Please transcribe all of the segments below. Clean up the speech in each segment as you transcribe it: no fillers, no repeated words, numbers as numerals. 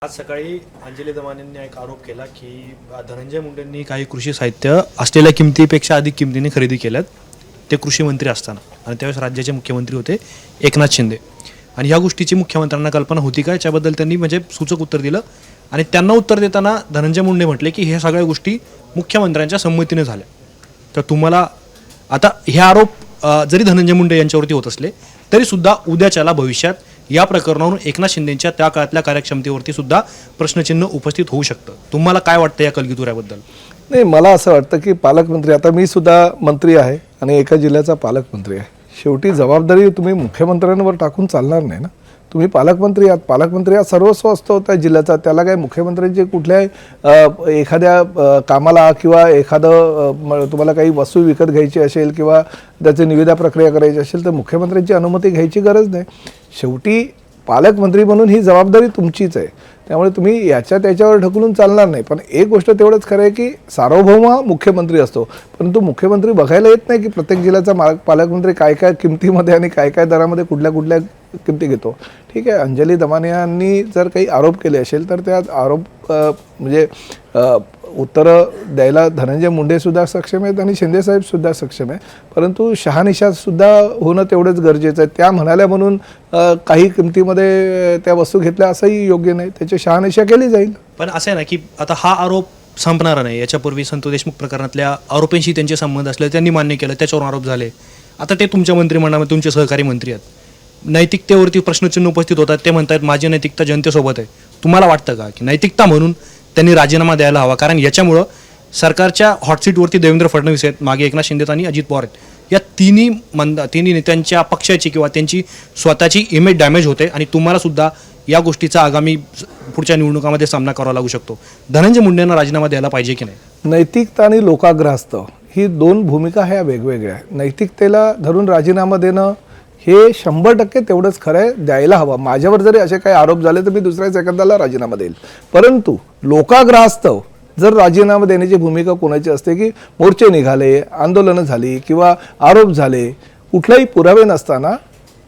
आज सकाळी अंजली दमानींनी एक आरोप केला की धनंजय मुंडेंनी काही कृषी साहित्य असलेल्या किमतीपेक्षा अधिक किमतीने खरेदी केल्यात, ते कृषी मंत्री असताना, आणि त्यावेळेस राज्याचे मुख्यमंत्री होते एकनाथ शिंदे. आणि ह्या गोष्टीची मुख्यमंत्र्यांना कल्पना होती का, याच्याबद्दल त्यांनी म्हणजे सूचक उत्तर दिलं. आणि त्यांना उत्तर देताना धनंजय मुंडे म्हटले की हे सगळ्या गोष्टी मुख्यमंत्र्यांच्या संमतीने झाल्या. तर तुम्हाला आता हे आरोप जरी धनंजय मुंडे यांच्यावरती होत असले तरी सुद्धा उद्याच्याला भविष्यात या प्रकरणावरून एकनाथ शिंदेच्या त्या काळातल्या कार्यक्षमतेवरती सुद्धा प्रश्नचिन्ह उपस्थित होऊ शकतं. तुम्हाला काय वाटतं या कलगीतुऱ्याबद्दल? नाही, मला असं वाटतं की पालकमंत्री, आता मी सुद्धा मंत्री आहे आणि एका जिल्ह्याचा पालकमंत्री आहे. शेवटी जबाबदारी तुम्ही मुख्यमंत्र्यांवर टाकून चालणार नाही ना. तुम्ही पालकमंत्री आहात, पालकमंत्री हा सर्वस्व असतो त्या जिल्ह्याचा. त्याला काय मुख्यमंत्र्यांचे कुठल्याही एखाद्या कामाला किंवा एखादं तुम्हाला काही वस्तू विकत घ्यायची असेल किंवा त्याची निविदा प्रक्रिया करायची असेल तर मुख्यमंत्र्यांची अनुमती घ्यायची गरज नाही. शेवटी पालकमंत्री म्हणून ही जबाबदारी तुमचीच आहे. त्यामुळे तुम्ही याच्या त्याच्यावर ढकलून चालणार नाही. पण एक गोष्ट तेवढंच खरं आहे की सार्वभौम मुख्यमंत्री असतो, परंतु मुख्यमंत्री बघायला येत नाही की प्रत्येक जिल्ह्याचा पालकमंत्री काय काय किमतीमध्ये आणि काय काय दरामध्ये कुठल्या कुठल्या किमती घेतो. ठीक आहे, अंजली दमानी यांनी जर काही आरोप केले असेल तर त्या आरोप म्हणजे उत्तरं द्यायला धनंजय मुंडेसुद्धा सक्षम आहेत आणि शिंदेसाहेबसुद्धा सक्षम आहे. परंतु शहानिशासुद्धा होणं तेवढंच गरजेचं आहे. त्या म्हणाल्या म्हणून काही किमतीमध्ये त्या वस्तू घेतल्या असंही योग्य नाही. त्याची शहानिशा केली जाईल. पण असं आहे ना की आता हा आरोप संपणार नाही. याच्यापूर्वी संतोष देशमुख प्रकरणातल्या आरोपींशी त्यांचे संबंध असले, त्यांनी मान्य केलं, त्याच्यावर आरोप झाले. आता ते तुमच्या मंत्रिमंडळामध्ये तुमचे सहकारी मंत्री आहेत. नैतिकतेवरती प्रश्नचिन्ह उपस्थित होतात. ते म्हणतात माझी नैतिकता जनतेसोबत आहे. तुम्हाला वाटतं का की नैतिकता म्हणून त्यांनी राजीनामा द्यायला हवा? कारण याच्यामुळं सरकारच्या हॉटसीटवरती देवेंद्र फडणवीस आहेत, मागे एकनाथ शिंदे आणि अजित पवार आहेत. या तिन्ही नेत्यांच्या पक्षाची किंवा त्यांची स्वतःची इमेज डॅमेज होते आणि तुम्हाला सुद्धा या गोष्टीचा आगामी पुढच्या निवडणुकामध्ये सामना करावा लागू शकतो. धनंजय मुंडेंना राजीनामा द्यायला पाहिजे की नाही? नैतिकता आणि लोकाग्रहस्थ ही दोन भूमिका ह्या वेगवेगळ्या आहेत. नैतिकतेला धरून राजीनामा देणं हे 100% तेवढंच खरं आहे, द्यायला हवं. माझ्यावर जरी असे काही आरोप झाले तर मी दुसऱ्या सेकंदाला राजीनामा देईल. परंतु लोकाग्रहास्तव जर राजीनामा देण्याची भूमिका कोणाची असते की मोर्चे निघाले, आंदोलनं झाली किंवा आरोप झाले, कुठलाही पुरावे नसताना,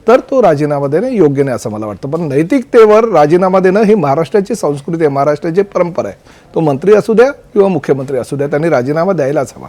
तर तो राजीनामा देणं योग्य नाही असं मला वाटतं. पण नैतिकतेवर राजीनामा देणं ही महाराष्ट्राची संस्कृती आहे, महाराष्ट्राची परंपरा आहे. तो मंत्री असू द्या किंवा मुख्यमंत्री असू द्या, त्यांनी राजीनामा द्यायलाच हवा.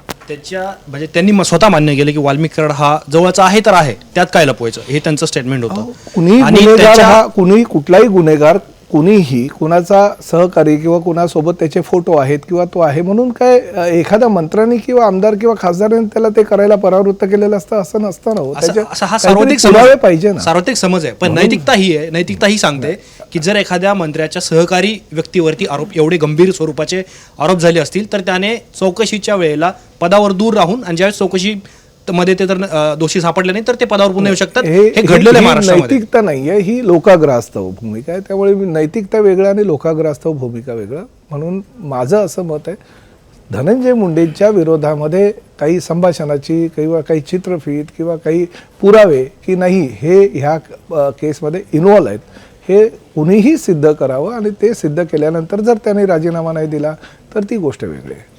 म्हणजे त्यांनी स्वतः मान्य केलं की वाल्मिक कराड हा जवळचा आहे तर आहे, त्यात काय लपवायचं, हे त्यांचं स्टेटमेंट होतं. कुठलाही गुन्हेगार कुणीही कुणाचा सहकारी किंवा कुणासोबत त्याचे फोटो आहेत किंवा तो आहे म्हणून काय एखाद्या मंत्र्यांनी किंवा आमदार किंवा खासदारांनी त्याला ते करायला परावृत्त केलेलं असतं असं नसतं ना. हा सार्वत्रिक पाहिजे ना, सार्वत्रिक समज आहे. पण नैतिकता ही आहे, नैतिकता ही सांगते की जर एखाद्या मंत्र्याच्या सहकारी व्यक्तीवरती आरोप, एवढे गंभीर स्वरूपाचे आरोप झाले असतील तर त्याने चौकशीच्या वेळेला पदावर दूर राहून, आणि ज्यावेळेस चौकशी मध्ये ते तर दोषी सापडले नाही तर ते पदावर पुन्हा येऊ शकतात. हे घडलेलं महाराष्ट्रामध्ये. नैतिकता नाहीये, ही लोकाग्रहास्तव भूमिका आहे. त्यामुळे नैतिकता वेगळं आणि लोकाग्रहास्तव भूमिका वेगळं. म्हणून माझं असं मत आहे, धनंजय मुंडेंच्या विरोधामध्ये काही संभाषणाची किंवा काही चित्रफीत किंवा काही पुरावे की नाही हे ह्या केसमध्ये इन्व्हॉल्व आहेत, हे कुणीही सिद्ध करावं. आणि ते सिद्ध केल्यानंतर जर त्याने राजीनामा नाही दिला तर ती गोष्ट वेगळी आहे.